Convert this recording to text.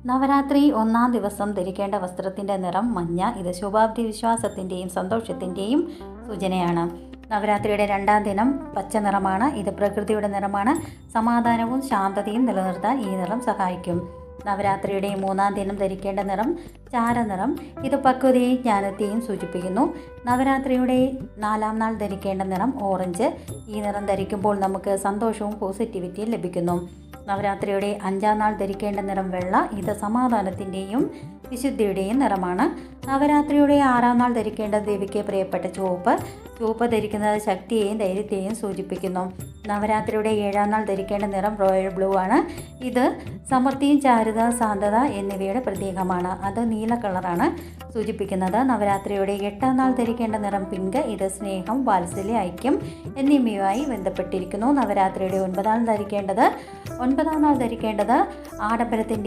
നവരാത്രി ഒന്നാം ദിവസം ധരിക്കേണ്ട വസ്ത്രത്തിൻ്റെ നിറം മഞ്ഞ. ഇത് ശുഭാപ്തി വിശ്വാസത്തിൻ്റെയും സന്തോഷത്തിൻ്റെയും സൂചനയാണ്. നവരാത്രിയുടെ രണ്ടാം ദിനം പച്ച നിറമാണ്. ഇത് പ്രകൃതിയുടെ നിറമാണ്. സമാധാനവും ശാന്തതയും നിലനിർത്താൻ ഈ നിറം സഹായിക്കും. നവരാത്രിയുടെ മൂന്നാം ദിനം ധരിക്കേണ്ട നിറം ചാരനിറം. ഇത് പക്വതയെയും ജ്ഞാനത്തെയും സൂചിപ്പിക്കുന്നു. നവരാത്രിയുടെ നാലാം നാൾ ധരിക്കേണ്ട നിറം ഓറഞ്ച്. ഈ നിറം ധരിക്കുമ്പോൾ നമുക്ക് സന്തോഷവും പോസിറ്റിവിറ്റിയും ലഭിക്കുന്നു. നവരാത്രിയുടെ അഞ്ചാം നാൾ ധരിക്കേണ്ട നിറം വെള്ള. ഇത് സമാധാനത്തിൻ്റെയും വിശുദ്ധിയുടെയും നിറമാണ്. നവരാത്രിയുടെ ആറാം നാൾ ധരിക്കേണ്ട ദേവിക്ക് പ്രിയപ്പെട്ട ചുവപ്പ്. ചുവപ്പ് ധരിക്കുന്നത് ശക്തിയെയും ധൈര്യത്തെയും സൂചിപ്പിക്കുന്നു. നവരാത്രിയുടെ ഏഴാം നാൾ ധരിക്കേണ്ട നിറം റോയൽ ബ്ലൂ ആണ്. ഇത് സമൃദ്ധിയും ചാരുത, ശാന്തത എന്നിവയുടെ പ്രതീകമാണ്. അത് നീല കളറാണ് സൂചിപ്പിക്കുന്നത്. നവരാത്രിയുടെ എട്ടാം നാൾ ധരിക്കേണ്ട നിറം പിങ്ക്. ഇത് സ്നേഹം, വാത്സല്യം, ഐക്യം എന്നിവയുമായി ബന്ധപ്പെട്ടിരിക്കുന്നു. നവരാത്രിയുടെ ഒൻപതാം നാൾ ധരിക്കേണ്ടത് ആഡംബരത്തിൻ്റെ